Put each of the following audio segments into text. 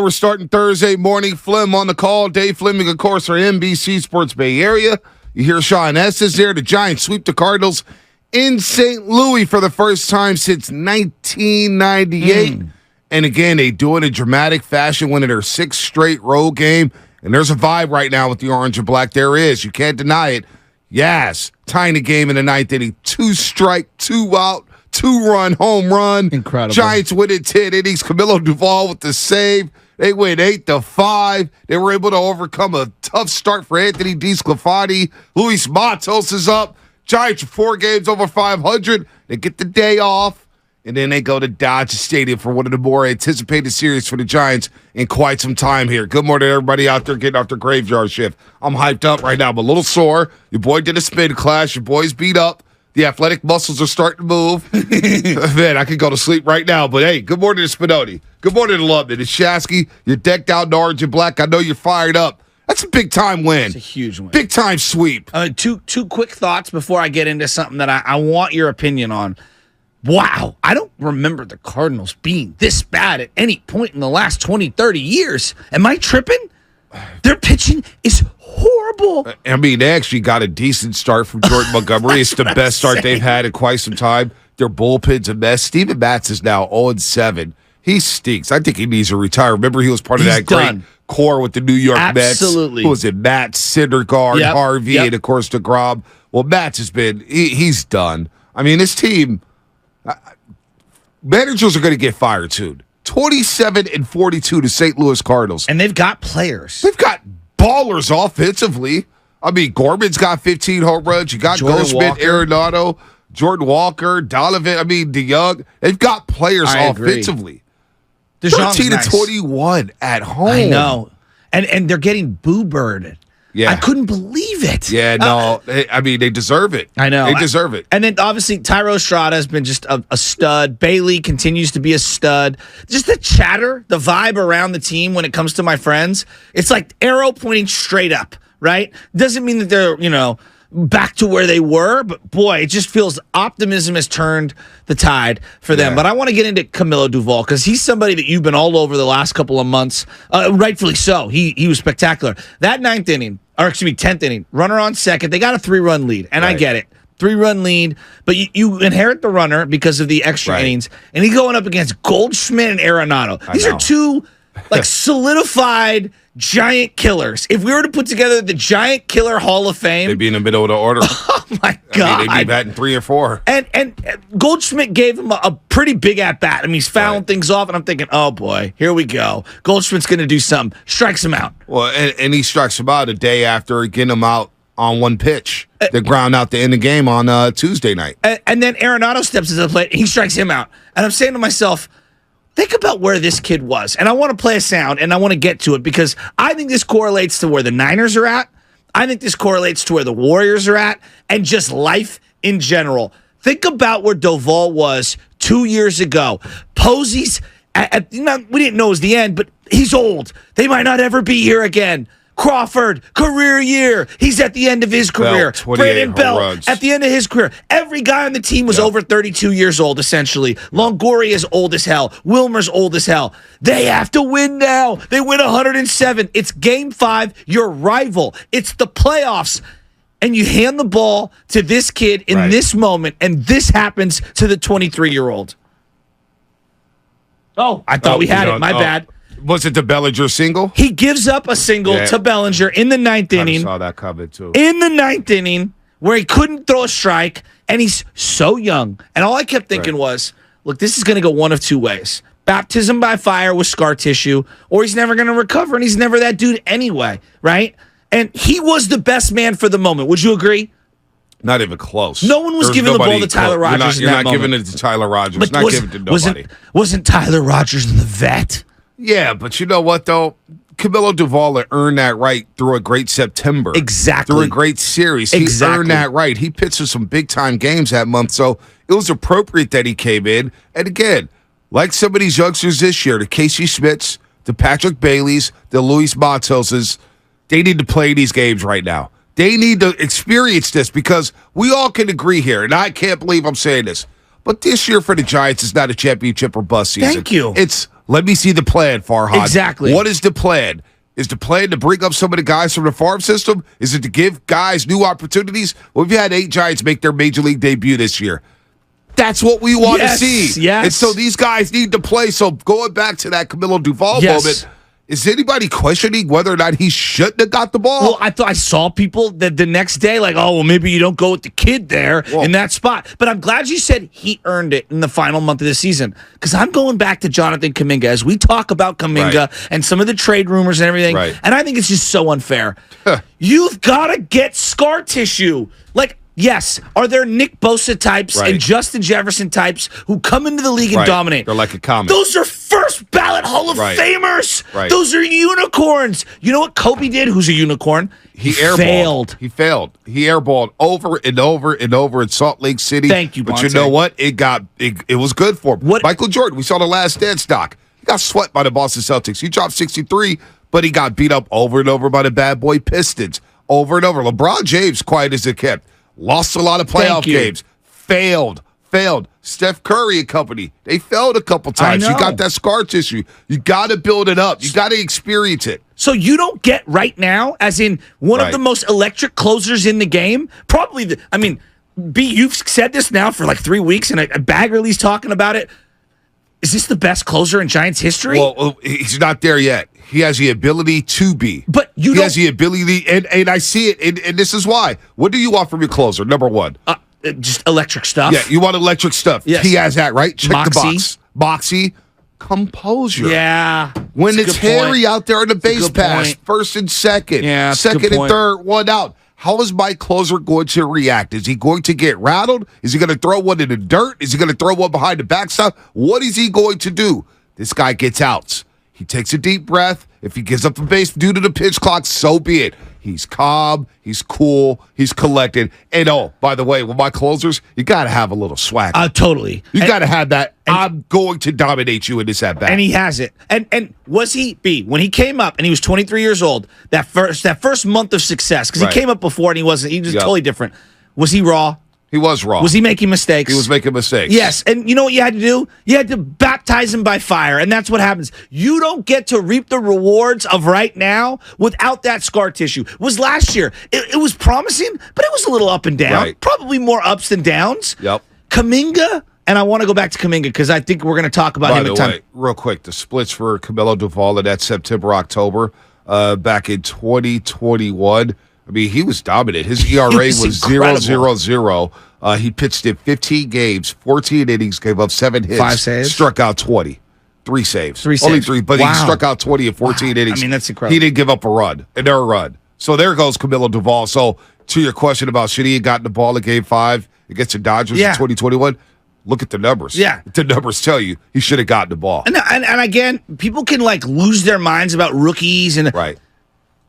We're starting Thursday morning. Flim on the call. Dave Fleming, of course, our NBC Sports Bay Area. You hear Sean Estes there. The Giants sweep the Cardinals in St. Louis for the first time since 1998. And again, they do it in dramatic fashion, winning their sixth straight road game. And there's a vibe right now with the orange and black. There is. You can't deny it. Yes. Tying the game in the ninth inning. 2-strike, 2-out, 2-run home run. Incredible. Giants win in 10 innings. Camilo Doval with the save. They win 8-5. They were able to overcome a tough start for Anthony DeSclafani. Luis Matos is up. Giants are 4 games over 500. They get the day off, and then they go to Dodger Stadium for one of the more anticipated series for the Giants in quite some time here. Good morning, everybody out there getting off their graveyard shift. I'm hyped up right now. I'm a little sore. Your boy did a spin class. Your boy's beat up. The athletic muscles are starting to move. Man, I could go to sleep right now. But, hey, good morning to Spinoni. Good morning to Lubman. It's Shasky. You're decked out in orange and black. I know you're fired up. That's a big-time win. It's a huge win. Big-time sweep. Two quick thoughts before I get into something that I want your opinion on. Wow, I don't remember the Cardinals being this bad at any point in the last 20, 30 years. Am I tripping? Their pitching is horrible. I mean, they actually got a decent start from Jordan Montgomery. It's the best start they've had in quite some time. Their bullpen's a mess. Steven Matz is now 0-7. He stinks. I think he needs to retire. Remember, he was part of that great core with the New York Mets. Absolutely. Who was it? Matt, Syndergaard, Harvey, and, of course, DeGrom. Well, Matz has been he's done. I mean, this team, managers are going to get fired soon. 27-42 to St. Louis Cardinals. And they've got players. They've got ballers offensively. I mean, Gorman's got 15 home runs. You got Goldschmidt, Arenado, Jordan Walker, Donovan. I mean, DeYoung. They've got players offensively. 13-21 at home. I know. And they're getting boo-birded. Yeah. I couldn't believe it. Yeah, no. I mean, they deserve it. I know. They deserve it. And then, obviously, Tyro Estrada has been just a stud. Bailey continues to be a stud. Just the chatter, the vibe around the team when it comes to my friends, it's like arrow pointing straight up, right? Doesn't mean that they're, back to where they were, but boy, it just feels optimism has turned the tide for them. But I want to get into Camilo Doval because he's somebody that you've been all over the last couple of months, rightfully so. He was spectacular. That 10th inning, runner on second, they got a 3-run lead, and I get it. 3-run lead, but you inherit the runner because of the extra innings, and he's going up against Goldschmidt and Arenado. These are two solidified giant killers. If we were to put together the Giant Killer Hall of Fame, they'd be in the middle of the order. Oh my God! They'd be batting 3 or 4. And Goldschmidt gave him a pretty big at bat. I mean, he's fouling things off, and I'm thinking, oh boy, here we go. Goldschmidt's going to do something. Strikes him out. Well, and he strikes him out a day after getting him out on one pitch. The ground out to end the game on Tuesday night. And then Arenado steps to the plate, and he strikes him out. And I'm saying to myself, think about where this kid was. And I want to play a sound, and I want to get to it because I think this correlates to where the Niners are at. I think this correlates to where the Warriors are at and just life in general. Think about where Doval was 2 years ago. Posey's, we didn't know it was the end, but he's old. They might not ever be here again. Crawford, career year. He's at the end of his career. Brandon Belt, at the end of his career. Every guy on the team was over 32 years old, essentially. Longoria's old as hell. Wilmer's old as hell. They have to win now. They win 107. It's Game 5, your rival. It's the playoffs. And you hand the ball to this kid in this moment, and this happens to the 23-year-old. Oh, I thought we had it. My bad. Was it the Bellinger single? He gives up a single to Bellinger in the ninth inning. I saw that coming, too. In the ninth inning, where he couldn't throw a strike, and he's so young. And all I kept thinking was, look, this is going to go one of two ways. Baptism by fire with scar tissue, or he's never going to recover, and he's never that dude anyway, right? And he was the best man for the moment. Would you agree? Not even close. No one was giving the ball to Tyler Rogers in that moment. You're not giving it to Tyler Rogers. But not giving it to nobody. Wasn't Tyler Rogers the vet? Yeah, but you know what, though? Camilo Doval earned that right through a great September. Exactly. Through a great series. He earned that right. He pitched in some big-time games that month, so it was appropriate that he came in. And again, like some of these youngsters this year, the Casey Schmitz, the Patrick Baileys, the Luis Matoses, they need to play these games right now. They need to experience this because we all can agree here, and I can't believe I'm saying this, but this year for the Giants is not a championship or bust season. Thank you. It's Let me see the plan, Farhad. Exactly. What is the plan? Is the plan to bring up some of the guys from the farm system? Is it to give guys new opportunities? Well, we've had 8 Giants make their major league debut this year. That's what we want to see. Yes. And so these guys need to play. So going back to that Camilo Doval moment, is anybody questioning whether or not he shouldn't have got the ball? Well, I saw people that the next day like, oh, well, maybe you don't go with the kid there in that spot. But I'm glad you said he earned it in the final month of the season, because I'm going back to Jonathan Kuminga as we talk about Kuminga and some of the trade rumors and everything. Right. And I think it's just so unfair. You've got to get scar tissue. Like, yes, are there Nick Bosa types and Justin Jefferson types who come into the league and dominate? They're like a comet. Those are first ballot Hall of Famers. Right. Those are unicorns. You know what Kobe did? Who's a unicorn? He failed. He failed. He airballed over and over and over in Salt Lake City. Thank you, But Bonte. you know what? It was good for him. Michael Jordan, we saw the Last Dance doc. He got swept by the Boston Celtics. He dropped 63, but he got beat up over and over by the bad boy Pistons. Over and over. LeBron James, quiet as it kept. Lost a lot of playoff games. Failed. Steph Curry and company, they failed a couple times. You got that scar tissue. You got to build it up. You got to experience it. So you don't get right now, as in one of the most electric closers in the game? Probably, B, you've said this now for like 3 weeks, and Baggerly's talking about it. Is this the best closer in Giants history? Well, he's not there yet. He has the ability to be. But he has the ability, and I see it, and this is why. What do you want from your closer? Number one. Just electric stuff. Yeah, you want electric stuff. Yes. He has that, right? Check Moxie. the box. Moxie. Composure. Yeah. When it's Harry out there on the base pass, first and second, second and third, one out. How is my closer going to react? Is he going to get rattled? Is he going to throw one in the dirt? Is he going to throw one behind the backstop? What is he going to do? This guy gets outs. He takes a deep breath. If he gives up the base due to the pitch clock, so be it. He's calm. He's cool. He's collected. And by the way, with my closers, you got to have a little swag. Totally. You got to have that. I'm going to dominate you in this at bat. And he has it. And was he, B, when he came up and he was 23 years old, that first month of success, because he came up before and he was totally different. Was he raw? He was raw. Was he making mistakes? He was making mistakes. Yes. And you know what you had to do? You had to baptize him by fire. And that's what happens. You don't get to reap the rewards of right now without that scar tissue. It was last year. It was promising, but it was a little up and down. Right. Probably more ups than downs. Yep. Kuminga, and I want to go back to Kuminga because I think we're going to talk about him By in the time. way, real quick, the splits for Camilo Doval in that September, October, back in 2021. I mean, he was dominant. His ERA was 0.00. He pitched in 15 games, 14 innings, gave up 7 hits. 5 saves? Struck out 20. 3 saves. 3 Only saves. 3, but he struck out 20 in 14 innings. I mean, that's incredible. He didn't give up a run, So there goes Camilo Doval. So to your question about should he have gotten the ball in Game 5 against the Dodgers in 2021, look at the numbers. Yeah. The numbers tell you he should have gotten the ball. And again, people can lose their minds about rookies. Right.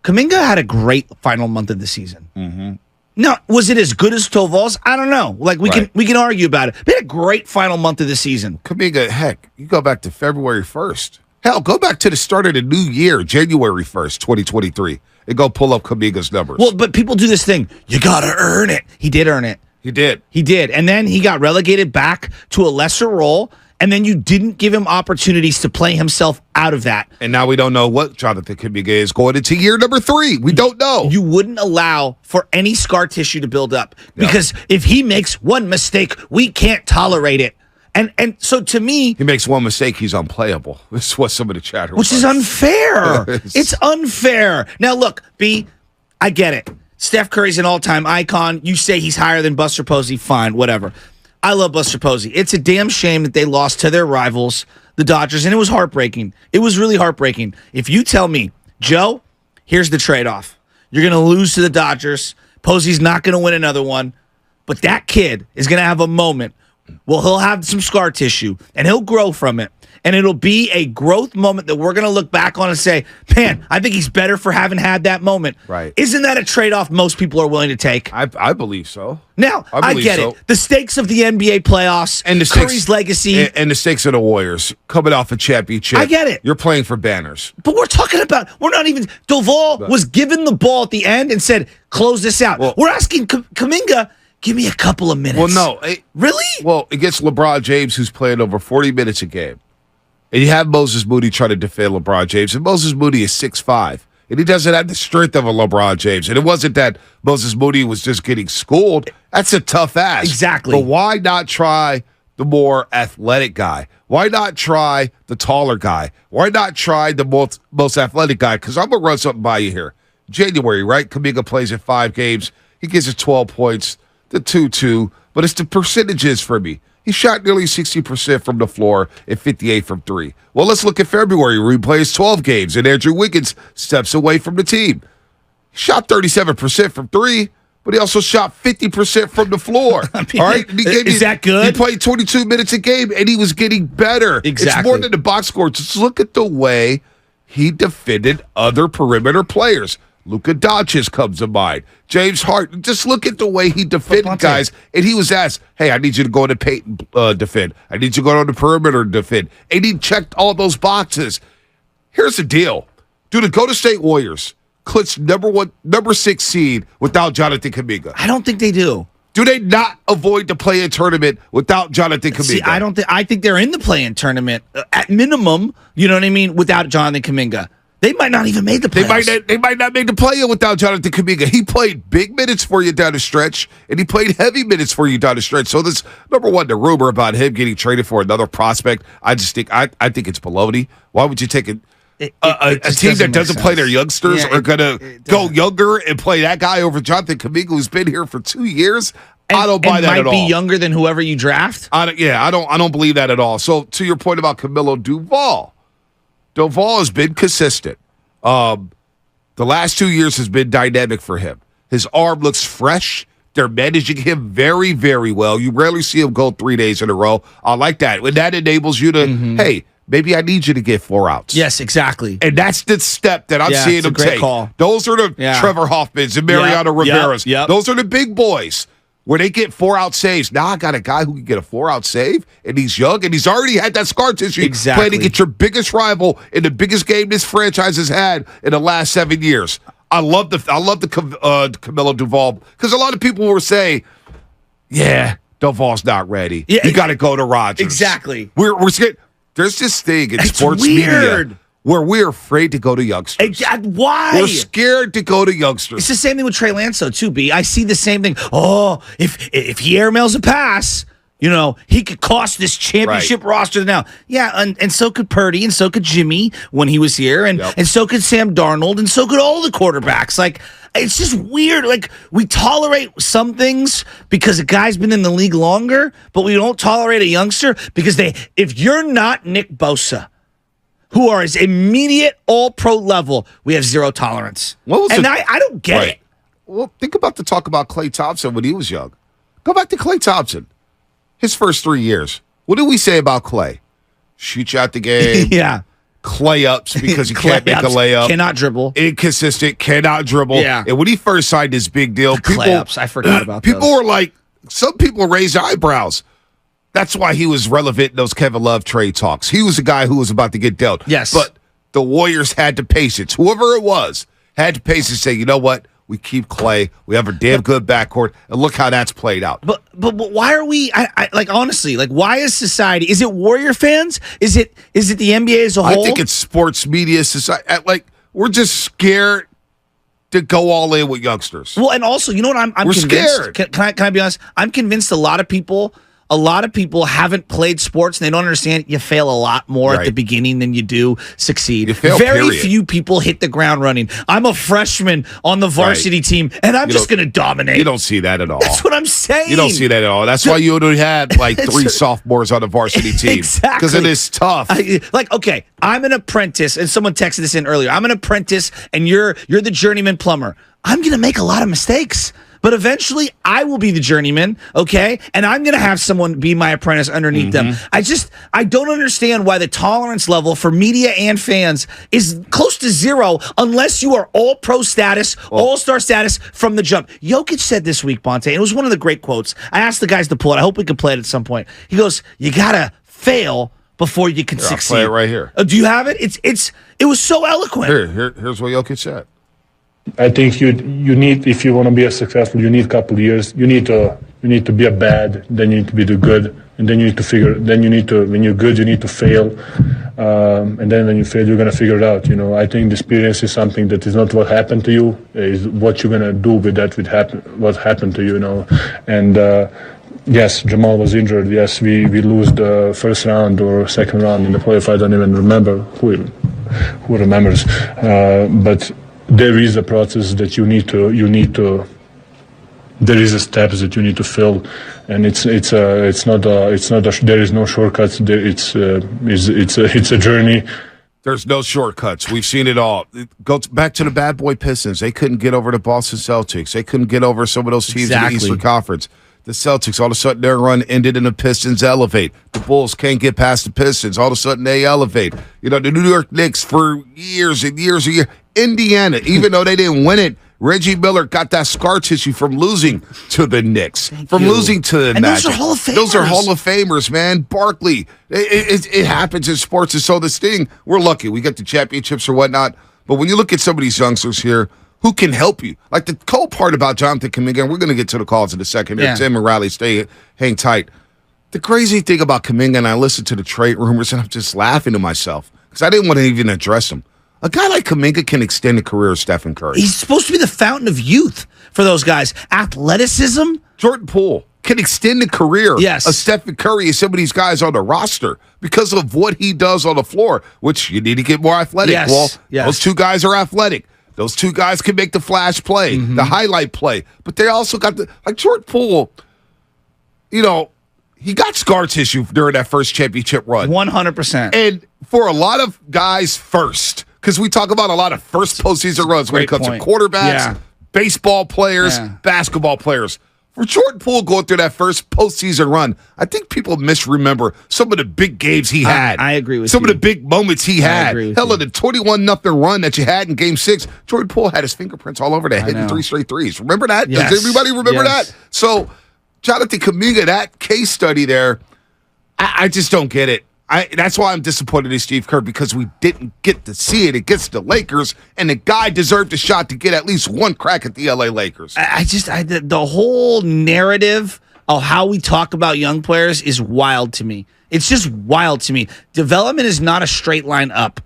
Kuminga had a great final month of the season. Mm-hmm. Now, was it as good as Doval's? I don't know. We can argue about it. He had a great final month of the season. Kuminga, heck, you go back to February 1st. Hell, go back to the start of the new year, January 1st, 2023, and go pull up Kuminga's numbers. Well, but people do this thing. You got to earn it. He did earn it. He did. And then he got relegated back to a lesser role. And then you didn't give him opportunities to play himself out of that. And now we don't know what Jonathan Kuminga is going into year number 3. We don't know. You wouldn't allow for any scar tissue to build up. Because if he makes one mistake, we can't tolerate it. And so to me... He makes one mistake, he's unplayable. This is what some of the chatter Which is unfair. It's unfair. Now, look, B, I get it. Steph Curry's an all-time icon. You say he's higher than Buster Posey. Fine, whatever. I love Buster Posey. It's a damn shame that they lost to their rivals, the Dodgers, and it was heartbreaking. It was really heartbreaking. If you tell me, Joe, here's the trade-off. You're going to lose to the Dodgers. Posey's not going to win another one, but that kid is going to have a moment. Well, he'll have some scar tissue, and he'll grow from it. And it'll be a growth moment that we're going to look back on and say, man, I think he's better for having had that moment. Right. Isn't that a trade-off most people are willing to take? I believe so. Now, I get it. The stakes of the NBA playoffs, and the Curry's legacy. And the stakes of the Warriors coming off a championship. I get it. You're playing for banners. But we're not even, Doval was given the ball at the end and said, close this out. Well, we're asking Kuminga, give me a couple of minutes. Well, no. Really? Well, against LeBron James, who's playing over 40 minutes a game. and you have Moses Moody trying to defend LeBron James, and Moses Moody is 6'5", and he doesn't have the strength of a LeBron James. And it wasn't that Moses Moody was just getting schooled. That's a tough ask. Exactly. But why not try the more athletic guy? Why not try the taller guy? Why not try the most athletic guy? Because I'm going to run something by you here. January, right? Kuminga plays in 5 games. He gives us 12 points, the 2-2, but it's the percentages for me. He shot nearly 60% from the floor and 58 from 3. Well, let's look at February, where he plays 12 games, and Andrew Wiggins steps away from the team. He shot 37% from 3, but he also shot 50% from the floor. All right? Is that good? He played 22 minutes a game, and he was getting better. Exactly. It's more than the box score. Just look at the way he defended other perimeter players. Luka Doncic comes to mind. James Harden. Just look at the way he defended guys. And he was asked, hey, I need you to go into paint and defend. I need you to go on the perimeter and defend. And he checked all those boxes. Here's the deal. Do the Golden State Warriors clinch number 6 seed without Jonathan Kuminga? I don't think they do. Do they not avoid the play-in tournament without Jonathan Kuminga? See, I think they're in the play-in tournament at minimum. You know what I mean? Without Jonathan Kuminga, they might not even make the playoffs. They might not make the play-in without Jonathan Kuminga. He played big minutes for you down the stretch, and he played heavy minutes for you down the stretch. So this, number one, the rumor about him getting traded for another prospect, I think it's baloney. Why would you take a team that doesn't play their youngsters are going to go younger and play that guy over Jonathan Kuminga, who's been here for 2 years? I don't buy that at all. Might be younger than whoever you draft. I don't believe that at all. So to your point about Camilo Doval has been consistent. The last 2 years has been dynamic for him. His arm looks fresh. They're managing him very, very well. You rarely see him go 3 days in a row. I like that. When that enables you to, hey, maybe I need you to get 4 outs. Yes, exactly. And that's the step that I'm seeing him take. Call. Those are the Trevor Hoffmans and Mariano Rivera's. Those are the big boys where they get 4-out saves. Now I got a guy who can get a 4-out save, and he's young, and he's already had that scar tissue playing against your biggest rival in the biggest game this franchise has had in the last 7 years. I love the Camilo Doval, because a lot of people were saying, yeah, Doval's not ready. Yeah, you got to go to Rodgers. Exactly. We're scared. There's this thing in sports media where we're afraid to go to youngsters. Why? We're scared to go to youngsters. It's the same thing with Trey Lance, though, too, B. I see the same thing. Oh, if he airmails a pass, he could cost this championship roster now. Yeah, and so could Purdy, and so could Jimmy when he was here, and so could Sam Darnold, and so could all the quarterbacks. Like, it's just weird. Like, we tolerate some things because a guy's been in the league longer, but we don't tolerate a youngster because if you're not Nick Bosa, who are his immediate all-pro level, we have zero tolerance. I don't get it. Well, think about the talk about Klay Thompson when he was young. Go back to Klay Thompson. His first 3 years. What did we say about Klay? Shoot you out the game. Yeah. Clay ups because he can't make a layup. Cannot dribble. Inconsistent, cannot dribble. Yeah. And when he first signed his big deal, Clay ups, I forgot about people those. Were like, some people raised their eyebrows. That's why he was relevant in those Kevin Love trade talks. He was a guy who was about to get dealt. Yes. But the Warriors had to patience. Whoever it was had to patience and say, you know what? We keep Clay. We have a damn good backcourt. And look how that's played out. But why are we, honestly, why is society, is it Warrior fans? Is it the NBA as a whole? I think it's sports media society. We're just scared to go all in with youngsters. Well, and also, you know what I'm We're convinced? Scared. Can I be honest? I'm convinced a lot of people haven't played sports and they don't understand you fail a lot more at the beginning than you do succeed. You fail, Very few people hit the ground running. I'm a freshman on the varsity team and I'm just going to dominate. You don't see that at all. That's what I'm saying. You don't see that at all. That's why you only had 3 sophomores on the varsity team. Exactly. Because it is tough. Okay, I'm an apprentice, and someone texted this in earlier. I'm an apprentice and you're the journeyman plumber. I'm going to make a lot of mistakes. But eventually, I will be the journeyman, okay? And I'm going to have someone be my apprentice underneath them. I don't understand why the tolerance level for media and fans is close to zero unless you are all-pro status, all-star status from the jump. Jokic said this week, Bonte, and it was one of the great quotes. I asked the guys to pull it. I hope we can play it at some point. He goes, you got to fail before you can succeed. I'll play it right here. Do you have it? It was so eloquent. Here's what Jokic said. I think you need, if you want to be successful, you need a couple of years. You need to be a bad, then you need to be the good, and then you need to when you're good, you need to fail. and then when you fail, you're going to figure it out. I think the experience is something that is not what happened to you, is what you're going to do with that, what happened to you, And yes, Jamal was injured. Yes, we lose the first round or second round in the playoff. I don't even remember who remembers. But there is a process that you need to. There is a steps that you need to fill, and it's not there is no shortcuts. It's a journey. There's no shortcuts. We've seen it all. It goes back to the bad boy Pistons. They couldn't get over the Boston Celtics. They couldn't get over some of those teams in the Eastern Conference. The Celtics, all of a sudden, their run ended and the Pistons elevate. The Bulls can't get past the Pistons. All of a sudden, they elevate. The New York Knicks for years and years and years. Indiana, even though they didn't win it, Reggie Miller got that scar tissue from losing to the Knicks, losing to the Magic. Those are Hall of Famers. Those are Hall of Famers, man. Barkley. It happens in sports. And so this thing, we're lucky. We get the championships or whatnot. But when you look at some of these youngsters here, who can help you? Like the cool part about Jonathan Kuminga, and we're going to get to the calls in a second here. Tim and Riley, hang tight. The crazy thing about Kuminga, and I listened to the trade rumors, and I'm just laughing to myself because I didn't want to even address him. A guy like Kuminga can extend the career of Stephen Curry. He's supposed to be the fountain of youth for those guys. Athleticism. Jordan Poole can extend the career of Stephen Curry and some of these guys on the roster because of what he does on the floor, which you need to get more athletic. Those two guys are athletic. Those two guys can make the flash play, the highlight play. But they also got like Jordan Poole, he got scar tissue during that first championship run. 100%. And for a lot of guys first, because we talk about a lot of first postseason runs when it comes to quarterbacks, baseball players, basketball players. For Jordan Poole going through that first postseason run, I think people misremember some of the big games he had. I agree with you. Some of the big moments he had. Hell, of the 21-0 run that you had in Game 6, Jordan Poole had his fingerprints all over that, hitting 3 straight threes. Remember that? Yes. Does everybody remember that? So, Jonathan Kuminga, that case study there, I just don't get it. That's why I'm disappointed in Steve Kerr, because we didn't get to see it against the Lakers, and the guy deserved a shot to get at least one crack at the LA Lakers. The whole narrative of how we talk about young players is wild to me. It's just wild to me. Development is not a straight line up.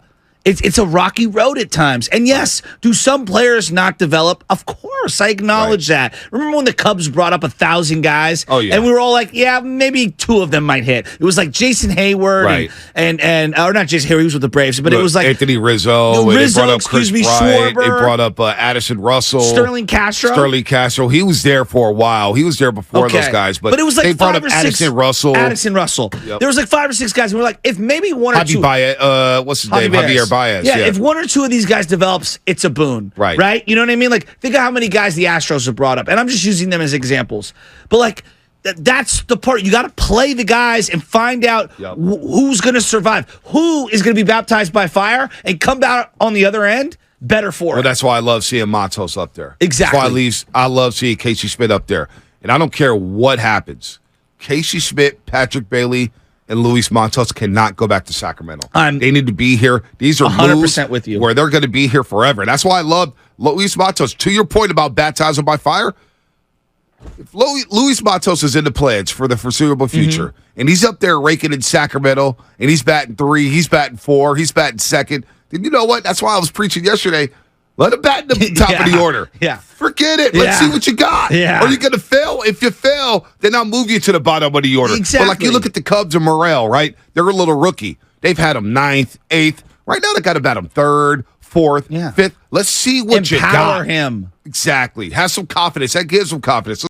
It's a rocky road at times. And yes, do some players not develop? Of course, I acknowledge that. Remember when the Cubs brought up 1,000 guys? Oh, yeah. And we were all like, yeah, maybe 2 of them might hit. It was like Jason Hayward and or not Jason Hayward, he was with the Braves, but it was like Anthony Rizzo. Rizzo, they brought up Chris Bryant. Schwarber. They brought up Addison Russell. Sterling Castro. He was there for a while. He was there before those guys. But it was like they brought 5 up or 6. Addison Russell. Yep. There was like 5 or 6 guys, and we're like, if maybe 1 or 2. What's his name? Javier Baez. Yeah, if 1 or 2 of these guys develops, it's a boon. Right? You know what I mean? Like, think of how many guys the Astros have brought up. And I'm just using them as examples. But, like, that's the part. You got to play the guys and find out who's going to survive. Who is going to be baptized by fire and come out on the other end better for it. Well, that's why I love seeing Matos up there. Exactly. That's why I love seeing Casey Schmidt up there. And I don't care what happens. Casey Schmidt, Patrick Bailey, and Luis Matos cannot go back to Sacramento. They need to be here. These are 100% with you. Where they're going to be here forever. And that's why I love Luis Matos. To your point about baptizing by fire, if Luis Matos is in the pledge for the foreseeable future, and he's up there raking in Sacramento, and he's batting 3, he's batting 4, he's batting 2nd, then you know what? That's why I was preaching yesterday. Let him bat in the top of the order. Forget it. Let's see what you got. Are you going to fail? If you fail, then I'll move you to the bottom of the order. Exactly. But like you look at the Cubs and Morel, right? They're a little rookie. They've had him 9th, 8th. Right now they got to bat him 3rd, 4th, 5th. Let's see what you got. Empower him. Exactly. Have some confidence. That gives them confidence.